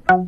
Hi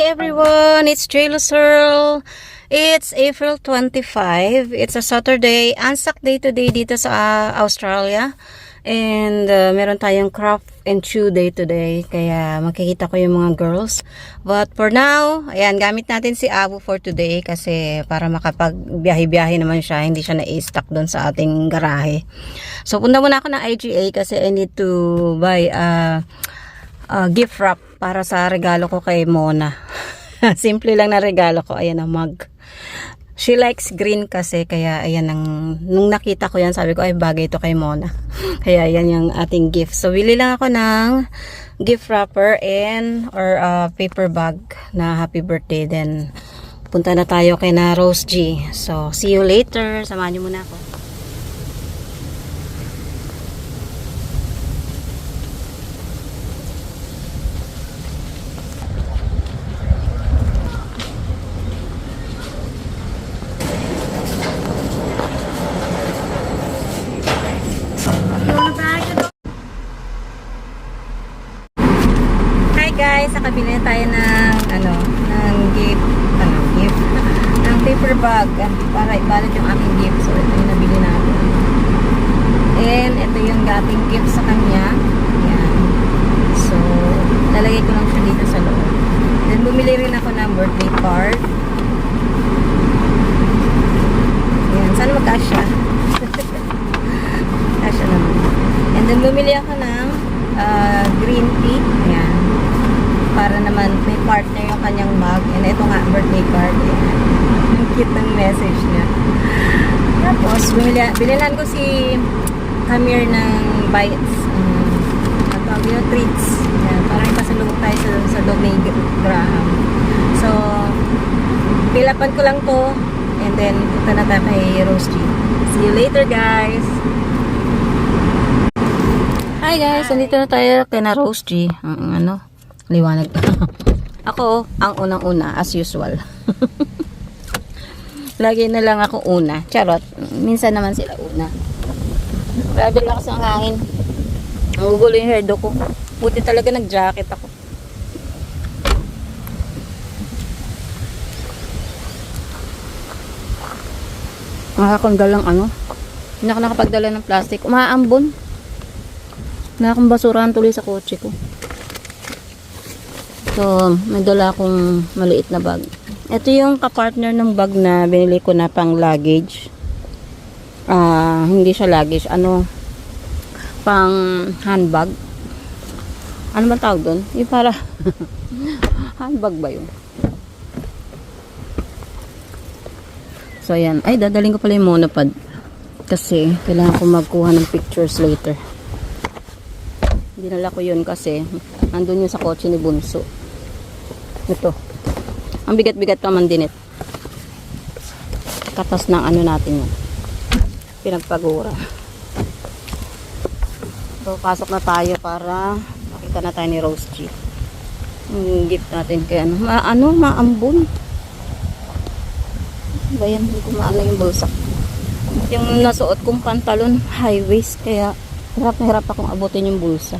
everyone, it's Jayla Searle. It's April 25. It's a Saturday, Anzac Day today dito sa Australia. And meron tayong craft and chew day today. Kaya makikita ko yung mga girls. But for now, ayan, gamit natin si Abu for today kasi para makapag-biyahe-biyahe naman siya. Hindi siya na-stuck doon sa ating garahe. So punta muna ako ng IGA kasi I need to buy gift wrap para sa regalo ko kay Mona. Simple lang na regalo ko. Ayan ang mug. She likes green kasi, kaya ayan nung nakita ko yan, sabi ko ay bagay ito kay Mona. Kaya yan yung ating gift. So bili lang ako ng gift wrapper or paper bag na happy birthday. Then punta na tayo kay na Rose G. So see you later. Samahan niyo muna ako. Guys, nakabili na tayo ng gift ng paper bag para ibalot yung aking gift. So ito yung nabili natin, and ito yung ating gift sa kanya. Ayan. So lalagay ko lang siya dito sa loob. Then bumili rin ako ng birthday card. Ayan, sana magkasya. Kasya naman. And then bumili ako ng green tea. Ayan, para naman may partner yung kanyang mug. And ito nga, birthday card. Ang cute ng message niya. Tapos, bilinan ko si Amir ng bites. Ang tawag yun, treats. Yan, parang ipasalubog tayo sa dog ni Graham. So, pilapan ko lang to. And then, punta na tayo kay Rose G. See you later, guys! Hi guys! Nandito na tayo kay na Rose G. Liwanag. Ako, ang unang-una, as usual. Lagi na lang ako una. Charot. Minsan naman sila una. Grabe lakas ng hangin. Nagugulo yung hairdo ko. Buti talaga nag-jacket ako. Nakakagdala ng hindi ako nakapagdala ng plastic. Umaambon. Nakakang basurahan tuloy sa kotse ko. So, may dala akong maliit na bag. Ito yung kapartner ng bag na binili ko na pang luggage. Hindi siya luggage. Pang handbag. Ano ba tawag doon? Yung para handbag ba yun? So, ayan. Ay, dadaling ko pala yung monopod. Kasi, kailangan ko magkuha ng pictures later. Dinala ko yun kasi nandun yun sa kotse ni Bunso. Ito. Ang bigat-bigat pa man din ito. Katas ng natin yan. Pinagpagura. So, pasok na tayo para makita na tayo ni Rose G. Yung gift natin kay maambon. Bayan, hindi ko maano yung bulsa. Yung nasuot kong pantalon, high waist, kaya hirap na hirap akong abutin yung bulsa.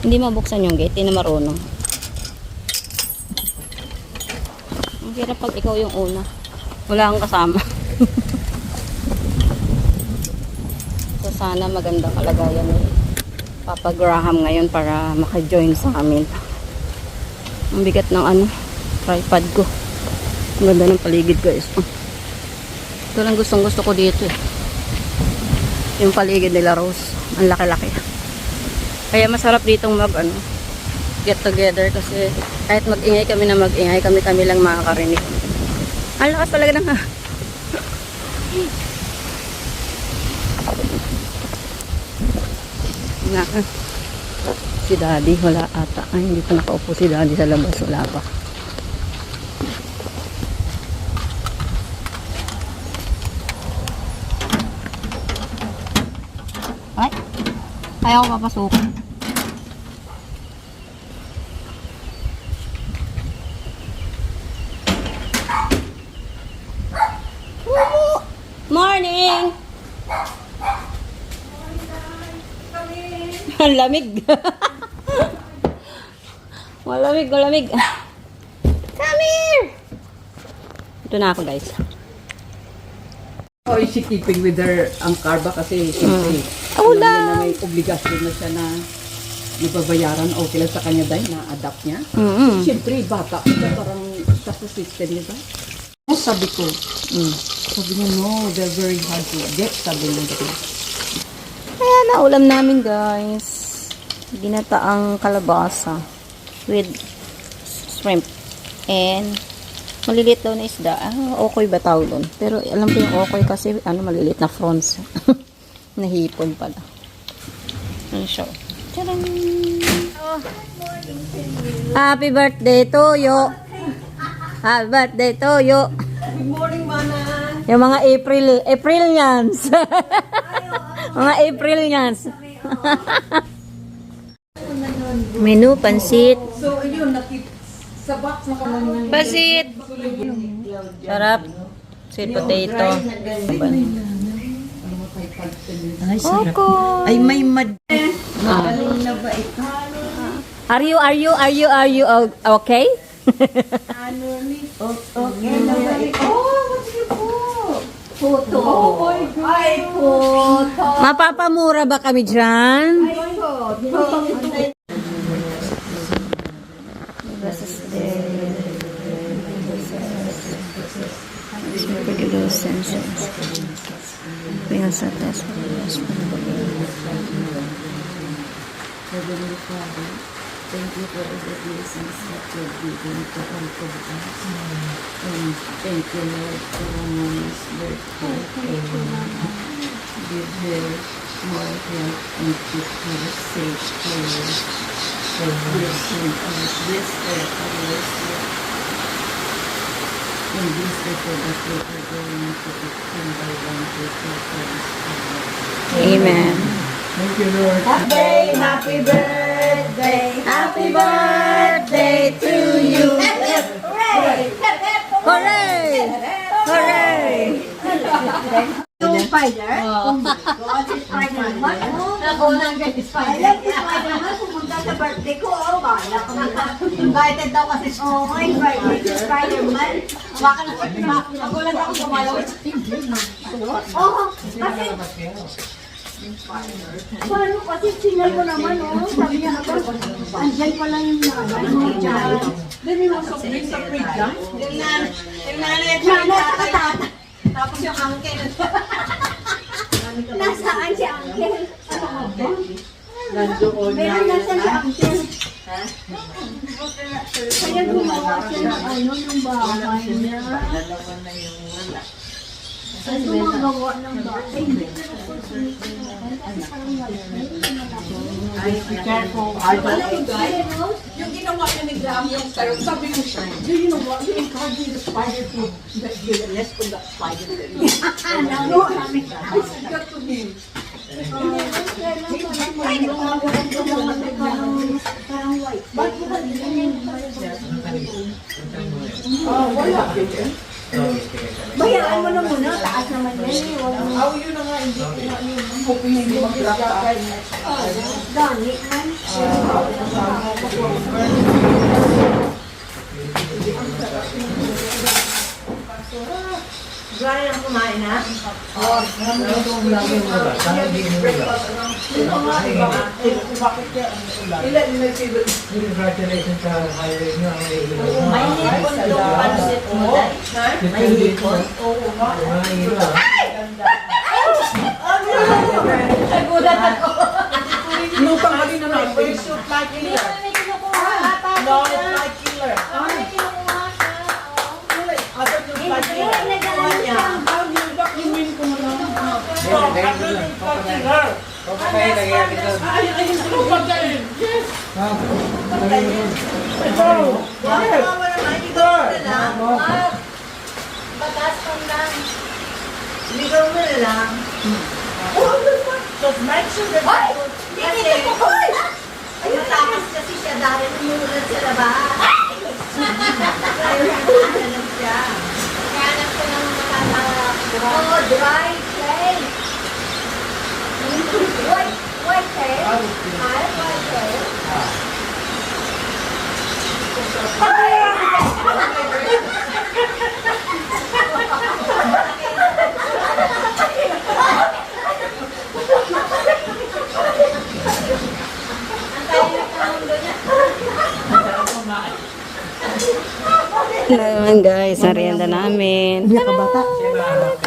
Hindi mabuksan yung gate, hindi na marunong. Ang hirap pag ikaw yung una. Wala kang kasama. So sana magandang kalagayan ni Papa Graham ngayon para maka-join sa amin. Ang bigat ng tripod ko. Ang ganda ng paligid guys. Ito lang gustong gusto ko dito eh. Yung paligid nila Rose. Ang laki-laki. Kaya masarap ditong get together kasi kahit mag-ingay kami na mag-ingay, kami lang makakarinig. Ang lakas talaga ng si Daddy wala ata. Ay, hindi pa nakaupo si Daddy sa labas. Wala pa. Ay, ayaw ko papasok. Morning! Ang lamig. Malamig, malamig. Come here! Ito na ako, guys. Oh, is she keeping with her ang karba kasi siyempre Wala. alam niya na may obligasyon na siya na ibabayaran okay lang sa kanya dahil na-adapt niya. Siyempre, bata siya parang sa system niya ba? Oh, sabi ko, sabi niya, no, they're very hard to get, sabi niya. Kaya na ulam namin, guys. Ginataang kalabasa with shrimp and maliliit daw na isda. Okoy ba tawag doon? Pero alam ko yung okoy kasi maliliit na prawns. Nahipon pala. Ano siya? Tcharam! Happy birthday to you! Happy birthday to you! Good morning, Mana! Yung mga Aprilians. Mga Aprilians. Menu, pansit. So, ayun, sa box na kami. Pansit. Sarap. Sweet potato. Ay, Oko. Ay, may magaling na ba ito? Are you okay? Okay na ba ito? Oh, what's your photo? Oh my God. Ay, photo. Mapapamura ba kami dyan? Heavenly Father, thank you for all the blessings that you're giving to all of us. And thank you, Lord, for Mama's birthday. Give her more health and keep her safe for blessing us. Bless her always, Lord. And bless her for that we are going to eat one by one to Christ. Amen. Thank you, Lord. Happy birthday, happy birthday to you. Hooray! Hooray! Hooray! Yung spider? God, si Spider-Man. Ako nang si Spider-Man. Si Spider-Man, pumunta sa birthday ko. Oh, kaya ko na. Invited daw kasi siya. Oh, invited si Spider-Man. Baka na ako lang ako gumalaw. Oh, kasi paano kasi signal ko naman, oh. Sabi niya ako, andyan pala yung nanay. Dami mo sa fridge lang? Yung nanay at tata. Tapos yung uncle. Nasaan si uncle? Nandoon na. Meron nasaan si uncle? Kaya gumawa siya ng ng bahay niya. Dalawa na yung wala. Ang gumagawa ng bahay. Be careful. Yung ginawa niya ni Graham, yung carrot, sabi ko siya, you know what, you encourage the spider to less from that spider. No, kami. I said that to him. Parang white. Wala. Bayaan mo na muna, taas naman yan eh. Huwag mo. Oh, yun na nga, hindi ko na yun. I'm hoping hindi mag-drop ka. Dami man. Brian ang kumain na? Ilan yung nag-table? Congratulations sa hiring nyo. Ang May hipon yung pansit mo, Day. May hipon. Oo nga. Nagulat ako. Nung tanghali na lang, we shoot like killer. May kinukuha ata. No, it's like killer. May kinukuha siya. After you like killer. Nagdala niya. How you got you win ko na lang. No, after you like killer. Okay, nagyari ko. Ay, ano ba dahil? Yes. Ito. Wala ka mo naman, ikaw mo na lang. Batas pang lang. Ikaw mo na lang. Just make sure that Hindi ko po. Ayun, takas kasi siya dahil umuulan sa labas. Ayun, naghahanap siya. Kaya ko ng matatawa. Oh, dry clay. White hair. Ayan guys, merienda namin. Hindi ka bata.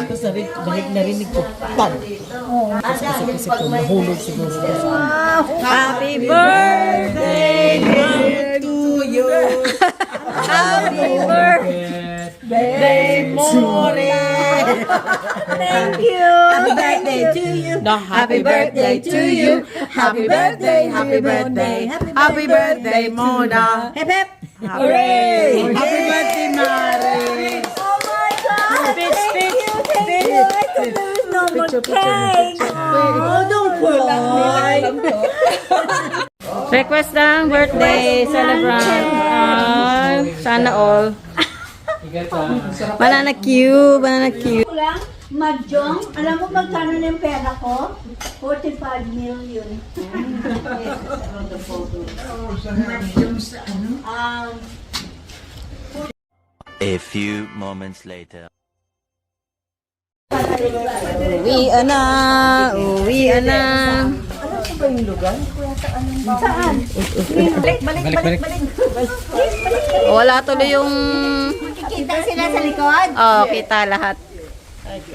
Tapos narinig ko, pag. Kasi ito, nahulog siguro. Happy birthday to you. Happy birthday, More. Thank you. Happy birthday to you. Happy birthday to you. Happy birthday, happy birthday. Happy birthday, Mona. Hep hep. Hooray! Happy birthday, Mari. Oh my God. Thank you. Thank you. There's no more cake. Oh, don't cry. Request ng birthday celebrant. Sana all. Banana cube, banana cube. Lang, Mahjong, alam mo magkano na yung pera ko? 45 million. Mahjong sa ano? A few moments later. Uwian na, uwian na. Saan? Balik. Wala tuloy yung... Kita sila sa likod? Oh, kita lahat.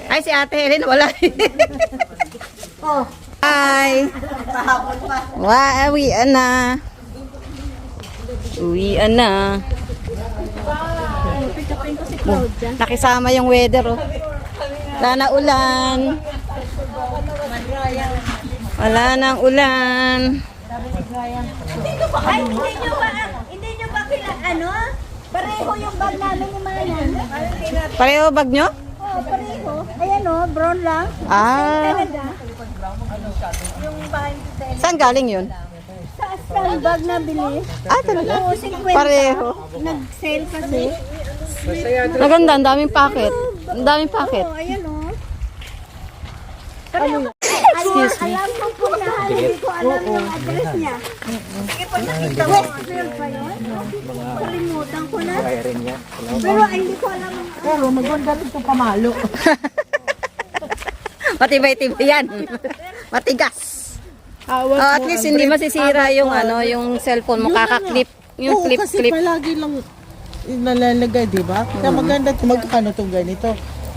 Ay, si Ate Helen, wala. Oh. Hi. Pahapon pa. Uwian na. Uwian na. Nakisama yung weather, oh. Wala na ulan. Wala nang ulan. Ay, hindi nyo ba ano? Pareho yung bag namin ni Manan. Pareho bag nyo? Oh, pareho. Ayan o, brown lang. Ah, Talaga. Yung bahay sa saan galing yun? Sa bag na bili. Ah, talaga? Oo, 50. Pareho. Nag-sale kasi. Maganda, ang daming packet. Ang daming packet. Oh, ayan o. Excuse me. Alam mo po lahat, hindi ko alam yung address niya. Sige po, nakita mo. Westfield pa yun? Kalimutan ko na. Pero ay, hindi ko alam ang Pero maganda ito pamalo. Matibay-tibay yan. Matigas. Oh, at least hindi masisira yung ano, yung cellphone mo, kakaklip. Yung Oo, kasi clip-clip. palagi lang nalalagay, di ba? Kaya maganda ito. Magkano itong ganito?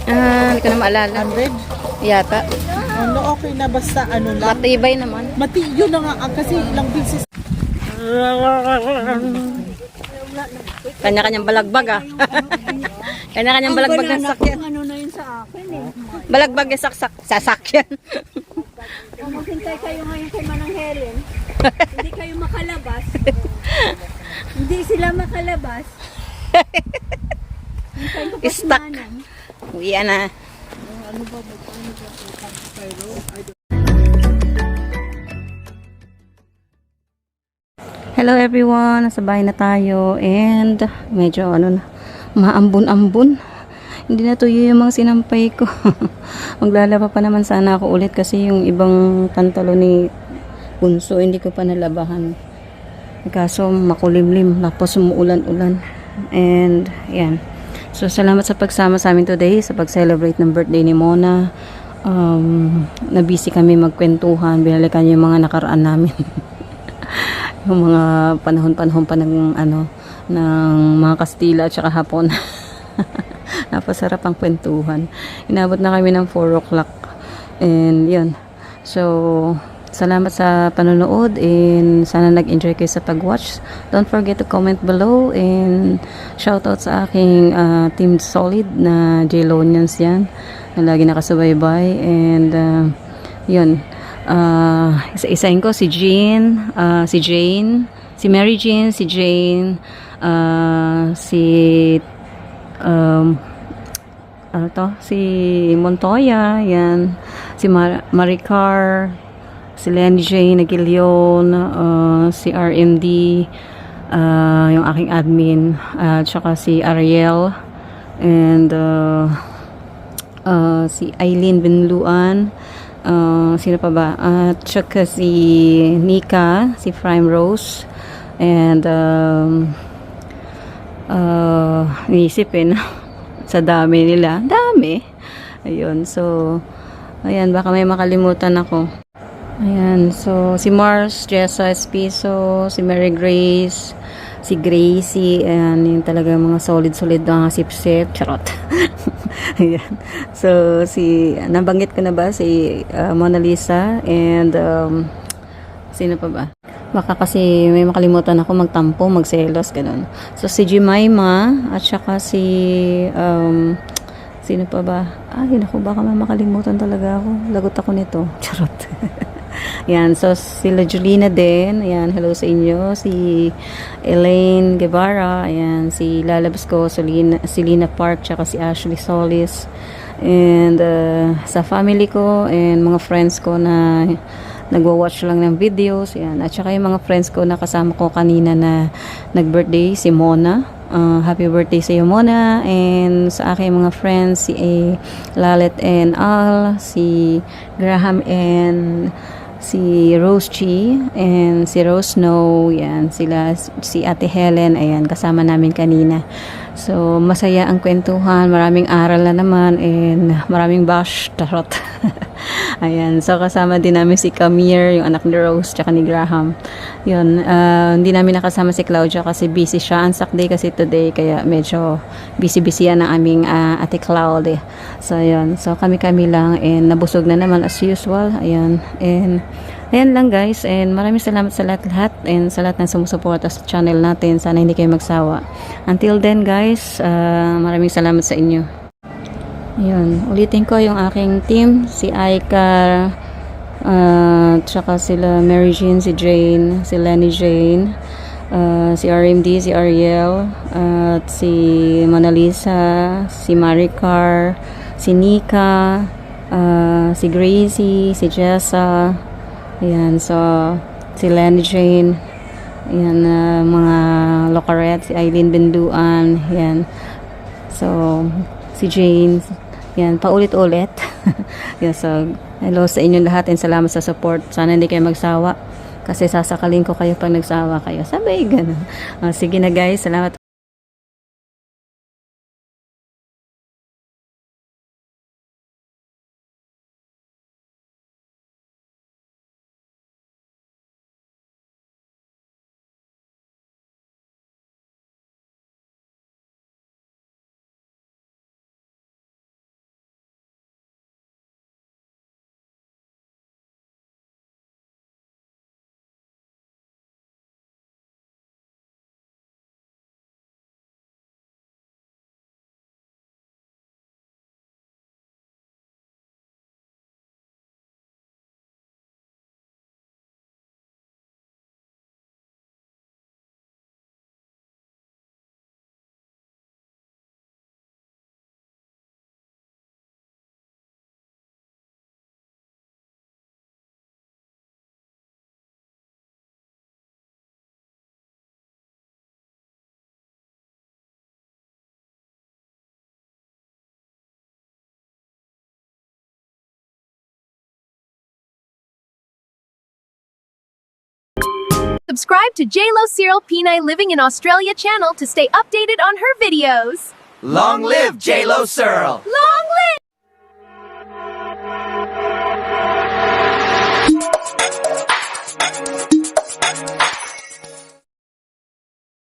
Ah, hindi ko na maalala. 100? Yata. Ano, okay na basta ano lang. Matibay naman. Yun na nga, kasi ilang bisis. Kanya-kanyang balagbag ah. Kanya-kanyang balagbag ng sakyan. ano na yun sa akin eh. Balagbag ng sasakyan. Kung maghintay kayo ngayon kay Manang Helen, hindi kayo makalabas. Hindi sila makalabas. Hintay ko pa si Stuck. Manang. Uwian na. Hello everyone, nasa bahay na tayo and medyo ano na, maambun-ambun. Hindi na tuyo yung mga sinampay ko. Maglalaba pa naman sana ako ulit kasi yung ibang pantalo ni Bunso hindi ko pa nalabahan. Kaso makulimlim, tapos umuulan-ulan. And yan. So salamat sa pagsama sa amin today sa pag-celebrate ng birthday ni Mona. Na-busy kami magkwentuhan, binalikan yung mga nakaraan namin. Yung mga panahon-panahon pa ng ano ng mga Kastila at saka Hapon. Napasarap ang kwentuhan. Inabot na kami ng 4 o'clock. And yun. So, salamat sa panonood and sana nag-enjoy kayo sa pag-watch. Don't forget to comment below and shoutout sa aking Team Solid na J-Lonians yan. Na lagi nakasubaybay. And yun. Isa-isahin ko si Jean, si Jane, si Mary Jean, si Jane, si si Montoya, yan, si Maricar, si Lenny Jane Aguilion, si RMD, yung aking admin, tsaka si Ariel, and si Eileen Binluan, sino pa ba? At saka si Nika, si Prime Rose, and iisipin sa dami nila. Dami. Ayun. So, ayan. Baka may makalimutan ako. Ayan. So, si Mars, Jessa Espiso, si Mary Grace, si Gracie, and yung talaga mga solid na sip-sip, charot. Ayan. So, nabanggit ko na ba si Mona Lisa, and sino pa ba? Baka kasi may makalimutan ako magtampo, magselos, ganun. So, si Jemima, at saka si, sino pa ba? Ay, naku, baka may makalimutan talaga ako. Lagot ako nito. Charot. Yan, so sila Julina din. Ayan, hello sa inyo. Si Elaine Guevara. Ayan, si Lalabas ko, si Lina Park, tsaka si Ashley Solis. And sa family ko and mga friends ko na nagwa-watch lang ng videos. Ayan, at saka yung mga friends ko na kasama ko kanina na nag-birthday, si Mona. Happy birthday sa iyo, Mona. And sa aking mga friends, si Lalet and Al, si Graham and si Rose Chi, and si Rose Snow. Yan, si Ate Helen. Ayan, kasama namin kanina. So, masaya ang kwentuhan. Maraming aral na naman, and maraming bash. Tarot. Ayan, so kasama din namin si Camille, yung anak ni Rose, tsaka ni Graham. Yun, hindi namin nakasama si Claudia kasi busy siya. Ansak day kasi today, kaya medyo busy yan ang aming ate Claudia. So, yun. So, kami-kami lang, and nabusog na naman as usual. Ayan, and ayan lang guys, and maraming salamat sa lahat-lahat, and sa lahat ng sumusuporta sa channel natin. Sana hindi kayo magsawa. Until then guys, maraming salamat sa inyo. Yun, ulitin ko yung aking team, si Aika, tsaka sila Mary Jean, si Jane, si Lenny Jane, si RMD, si Ariel, at si Mona Lisa, si Maricar, si Nika, si Gracie, si Jessa. Ayan, so si Lenny Jane, ayan, mga Locaret, si Eileen Benduan, ayan, so si Jane, yan, paulit-ulit. Yan, so, hello sa inyo lahat, and salamat sa support. Sana hindi kayo magsawa, kasi sasakalin ko kayo pag nagsawa kayo. Sabay, ganun. Sige na guys, salamat. Subscribe to JLo Cyril Pinay Living in Australia channel to stay updated on her videos. Long live JLo Searle! Long live!